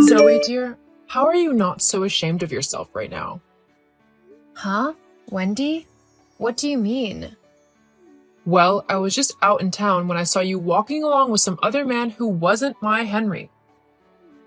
Zoe, dear, how are you not so ashamed of yourself right now? Huh? Wendy? What do you mean? Well, I was just out in town when I saw you walking along with some other man who wasn't my Henry.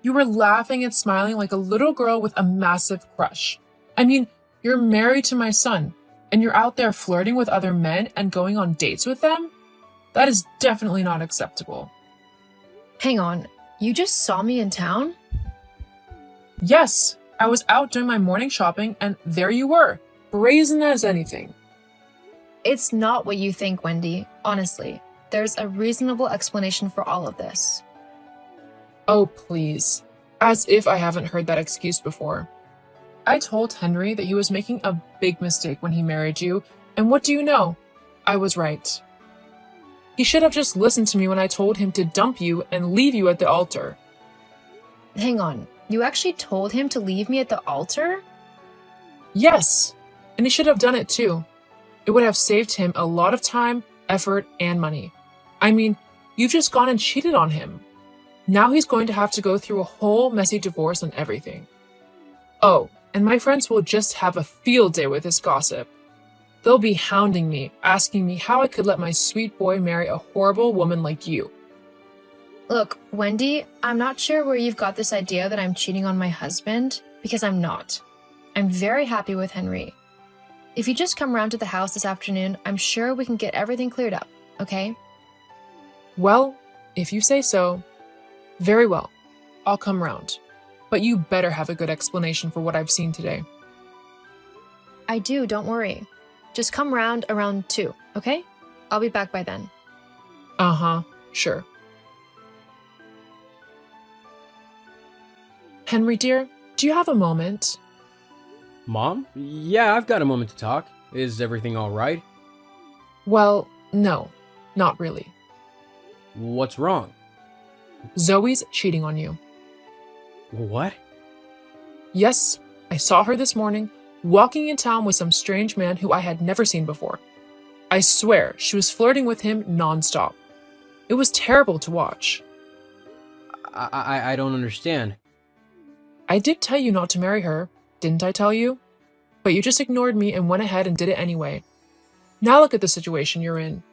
You were laughing and smiling like a little girl with a massive crush. I mean, you're married to my son, and you're out there flirting with other men and going on dates with them? That is definitely not acceptable. Hang on, you just saw me in town? Yes, I was out doing my morning shopping, and there you were, brazen as anything. It's not what you think, Wendy. Honestly, there's a reasonable explanation for all of this. Oh, please. As if I haven't heard that excuse before. I told Henry that he was making a big mistake when he married you, and what do you know? I was right. He should have just listened to me when I told him to dump you and leave you at the altar. Hang on, you actually told him to leave me at the altar? Yes, and he should have done it too. It would have saved him a lot of time, effort, and money. I mean, you've just gone and cheated on him. Now he's going to have to go through a whole messy divorce and everything. Oh, and my friends will just have a field day with this gossip. They'll be hounding me, asking me how I could let my sweet boy marry a horrible woman like you. Look, Wendy, I'm not sure where you've got this idea that I'm cheating on my husband, because I'm not. I'm very happy with Henry. If you just come around to the house this afternoon, I'm sure we can get everything cleared up, okay? Well, if you say so. Very well, I'll come round. But you better have a good explanation for what I've seen today. I do, don't worry. Just come round around 2, okay? I'll be back by then. Uh-huh, sure. Henry, dear, do you have a moment? Mom? Yeah, I've got a moment to talk. Is everything all right? Well, no, not really. What's wrong? Zoe's cheating on you. What? Yes, I saw her this morning, walking in town with some strange man who I had never seen before. I swear she was flirting with him nonstop. It was terrible to watch. I don't understand. I did tell you not to marry her, didn't I tell you? But you just ignored me and went ahead and did it anyway. Now look at the situation you're in.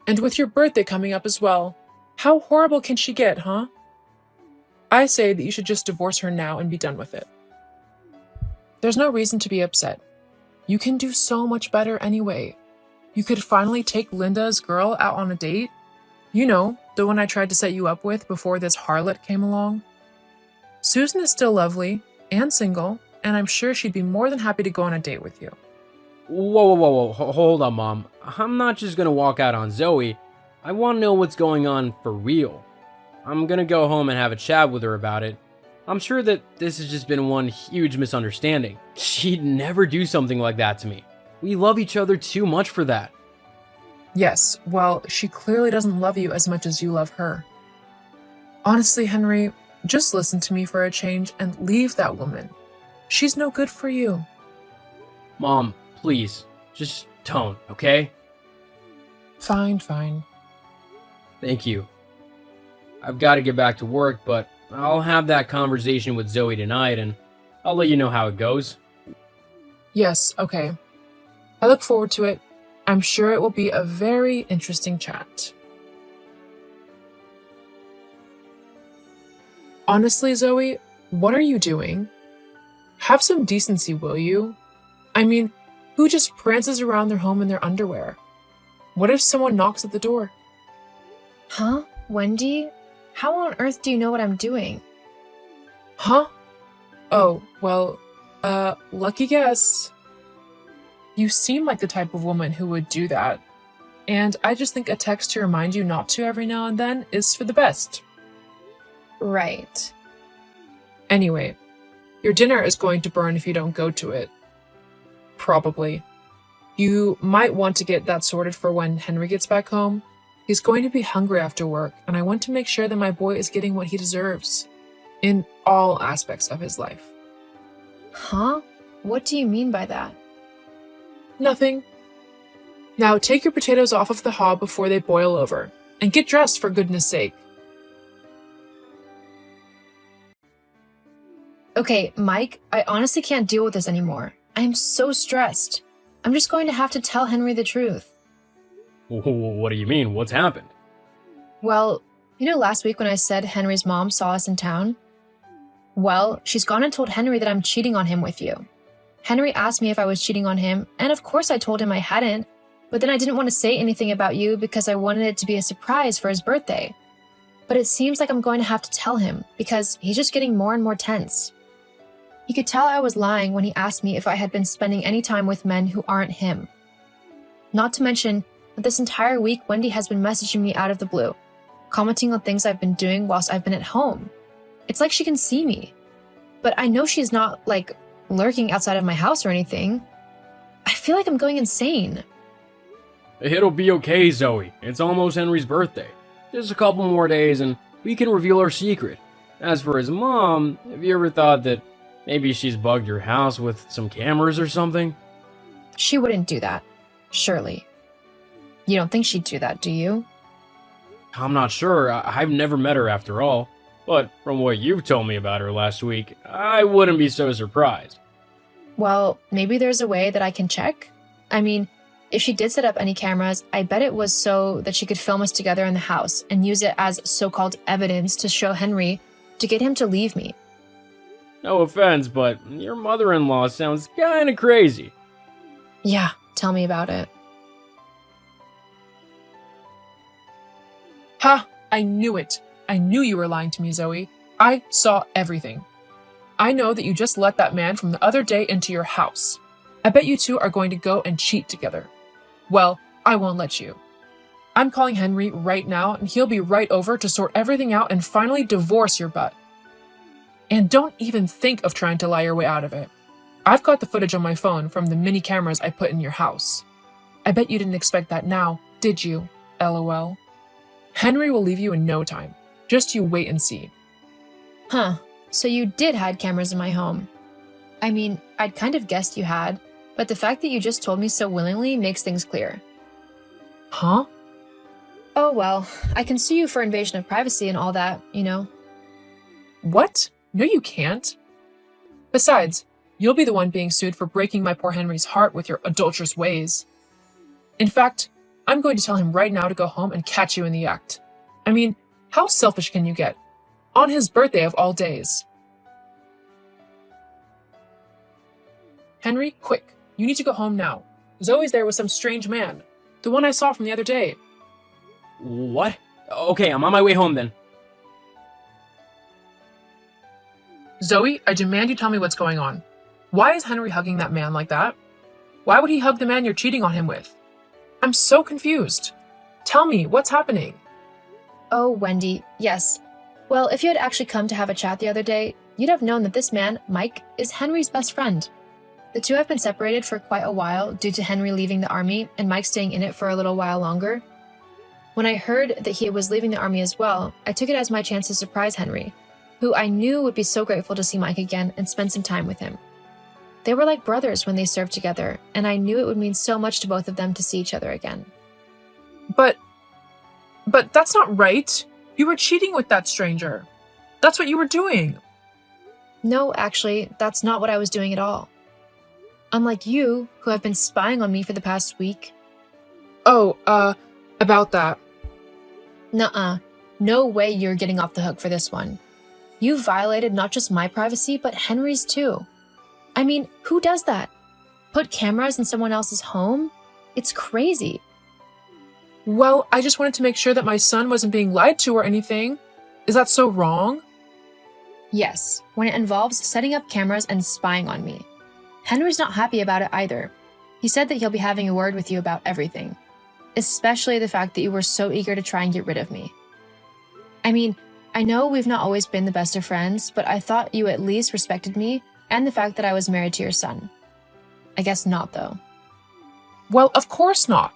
And with your birthday coming up as well, how horrible can she get, huh? I say that you should just divorce her now and be done with it. There's no reason to be upset. You can do so much better anyway. You could finally take Linda's girl out on a date. You know, the one I tried to set you up with before this harlot came along. Susan is still lovely and single, and I'm sure she'd be more than happy to go on a date with you. Whoa. Hold on, Mom. I'm not just gonna walk out on Zoe. I want to know what's going on for real. I'm gonna go home and have a chat with her about it. I'm sure that this has just been one huge misunderstanding. She'd never do something like that to me. We love each other too much for that. Yes, well, she clearly doesn't love you as much as you love her. Honestly, Henry, just listen to me for a change and leave that woman. She's no good for you. Mom, please, just don't, okay? Fine. Thank you. I've got to get back to work, but I'll have that conversation with Zoe tonight, and I'll let you know how it goes. Yes, okay. I look forward to it. I'm sure it will be a very interesting chat. Honestly, Zoe, what are you doing? Have some decency, will you? I mean, who just prances around their home in their underwear? What if someone knocks at the door? Huh? Wendy? How on earth do you know what I'm doing? Huh? Oh, well, lucky guess. You seem like the type of woman who would do that. And I just think a text to remind you not to every now and then is for the best. Right. Anyway, your dinner is going to burn if you don't go to it. Probably. You might want to get that sorted for when Henry gets back home. He's going to be hungry after work, and I want to make sure that my boy is getting what he deserves. In all aspects of his life. Huh? What do you mean by that? Nothing. Now take your potatoes off of the hob before they boil over, and get dressed for goodness sake. Okay, Mike, I honestly can't deal with this anymore. I am so stressed. I'm just going to have to tell Henry the truth. What do you mean? What's happened? Well, last week when I said Henry's mom saw us in town? Well, she's gone and told Henry that I'm cheating on him with you. Henry asked me if I was cheating on him, and of course I told him I hadn't, but then I didn't want to say anything about you because I wanted it to be a surprise for his birthday. But it seems like I'm going to have to tell him because he's just getting more and more tense. He could tell I was lying when he asked me if I had been spending any time with men who aren't him. Not to mention that this entire week Wendy has been messaging me out of the blue, commenting on things I've been doing whilst I've been at home. It's like she can see me. But I know she's not, lurking outside of my house or anything. I feel like I'm going insane. It'll be okay, Zoe. It's almost Henry's birthday. Just a couple more days and we can reveal our secret. As for his mom, have you ever thought that maybe she's bugged your house with some cameras or something? She wouldn't do that. Surely. You don't think she'd do that, do you? I'm not sure. I've never met her after all. But from what you've told me about her last week, I wouldn't be so surprised. Well, maybe there's a way that I can check. I mean, if she did set up any cameras, I bet it was so that she could film us together in the house and use it as so-called evidence to show Henry to get him to leave me. No offense, but your mother-in-law sounds kinda crazy. Yeah, tell me about it. Ha! I knew it. I knew you were lying to me, Zoe. I saw everything. I know that you just let that man from the other day into your house. I bet you two are going to go and cheat together. Well, I won't let you. I'm calling Henry right now, and he'll be right over to sort everything out and finally divorce your butt. And don't even think of trying to lie your way out of it. I've got the footage on my phone from the mini cameras I put in your house. I bet you didn't expect that now, did you? LOL. Henry will leave you in no time. Just you wait and see. Huh, so you did hide cameras in my home. I mean, I'd kind of guessed you had, but the fact that you just told me so willingly makes things clear. Huh? Oh well, I can sue you for invasion of privacy and all that, What? No, you can't. Besides, you'll be the one being sued for breaking my poor Henry's heart with your adulterous ways. In fact, I'm going to tell him right now to go home and catch you in the act. I mean, how selfish can you get? On his birthday of all days. Henry, quick. You need to go home now. Zoe's there with some strange man. The one I saw from the other day. What? Okay, I'm on my way home then. Zoe, I demand you tell me what's going on. Why is Henry hugging that man like that? Why would he hug the man you're cheating on him with? I'm so confused. Tell me, what's happening? Oh, Wendy, yes. Well, if you had actually come to have a chat the other day, you'd have known that this man, Mike, is Henry's best friend. The two have been separated for quite a while due to Henry leaving the army and Mike staying in it for a little while longer. When I heard that he was leaving the army as well, I took it as my chance to surprise Henry, who I knew would be so grateful to see Mike again and spend some time with him. They were like brothers when they served together, and I knew it would mean so much to both of them to see each other again. But that's not right. You were cheating with that stranger. That's what you were doing. No, actually, that's not what I was doing at all. Unlike you, who have been spying on me for the past week. Oh, about that. Nuh-uh. No way you're getting off the hook for this one. You violated not just my privacy, but Henry's too. I mean, who does that? Put cameras in someone else's home? It's crazy. Well, I just wanted to make sure that my son wasn't being lied to or anything. Is that so wrong? Yes, when it involves setting up cameras and spying on me. Henry's not happy about it either. He said that he'll be having a word with you about everything, especially the fact that you were so eager to try and get rid of me. I mean, I know we've not always been the best of friends, but I thought you at least respected me and the fact that I was married to your son. I guess not, though. Well, of course not.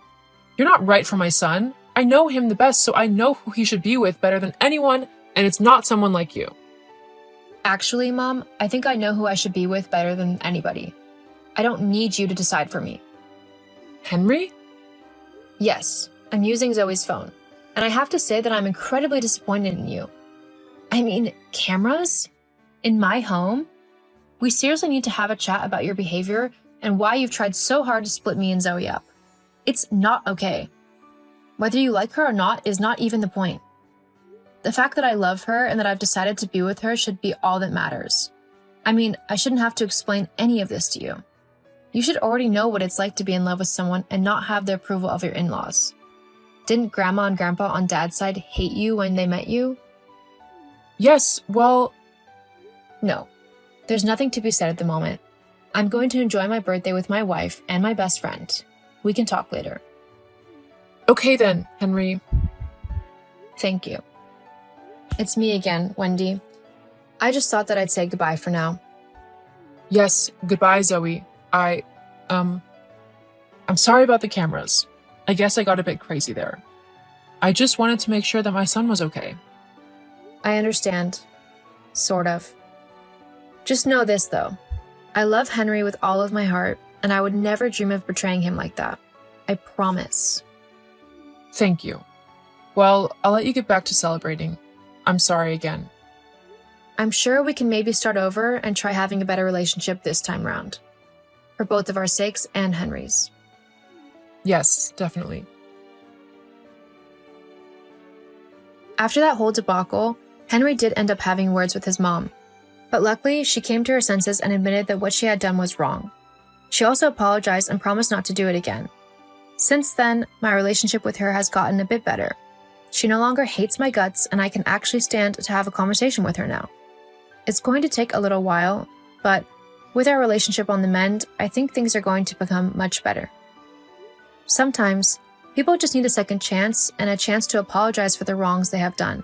You're not right for my son. I know him the best, so I know who he should be with better than anyone, and it's not someone like you. Actually, Mom, I think I know who I should be with better than anybody. I don't need you to decide for me. Henry? Yes, I'm using Zoe's phone, and I have to say that I'm incredibly disappointed in you. I mean, cameras? In my home? We seriously need to have a chat about your behavior and why you've tried so hard to split me and Zoe up. It's not okay. Whether you like her or not is not even the point. The fact that I love her and that I've decided to be with her should be all that matters. I mean, I shouldn't have to explain any of this to you. You should already know what it's like to be in love with someone and not have the approval of your in-laws. Didn't Grandma and Grandpa on Dad's side hate you when they met you? Yes, well, No. There's nothing to be said at the moment. I'm going to enjoy my birthday with my wife and my best friend. We can talk later. okay then, Henry. Thank you. It's me again, Wendy. I just thought that I'd say goodbye for now. Yes, goodbye, Zoe. I'm sorry about the cameras. I guess I got a bit crazy there. I just wanted to make sure that my son was okay. I understand. Sort of. Just know this, though. I love Henry with all of my heart, and I would never dream of betraying him like that. I promise. Thank you. Well, I'll let you get back to celebrating. I'm sorry again. I'm sure we can maybe start over and try having a better relationship this time round. For both of our sakes and Henry's. Yes, definitely. After that whole debacle, Henry did end up having words with his mom. But luckily, she came to her senses and admitted that what she had done was wrong. She also apologized and promised not to do it again. Since then, my relationship with her has gotten a bit better. She no longer hates my guts, and I can actually stand to have a conversation with her now. It's going to take a little while, but with our relationship on the mend, I think things are going to become much better. Sometimes, people just need a second chance and a chance to apologize for the wrongs they have done.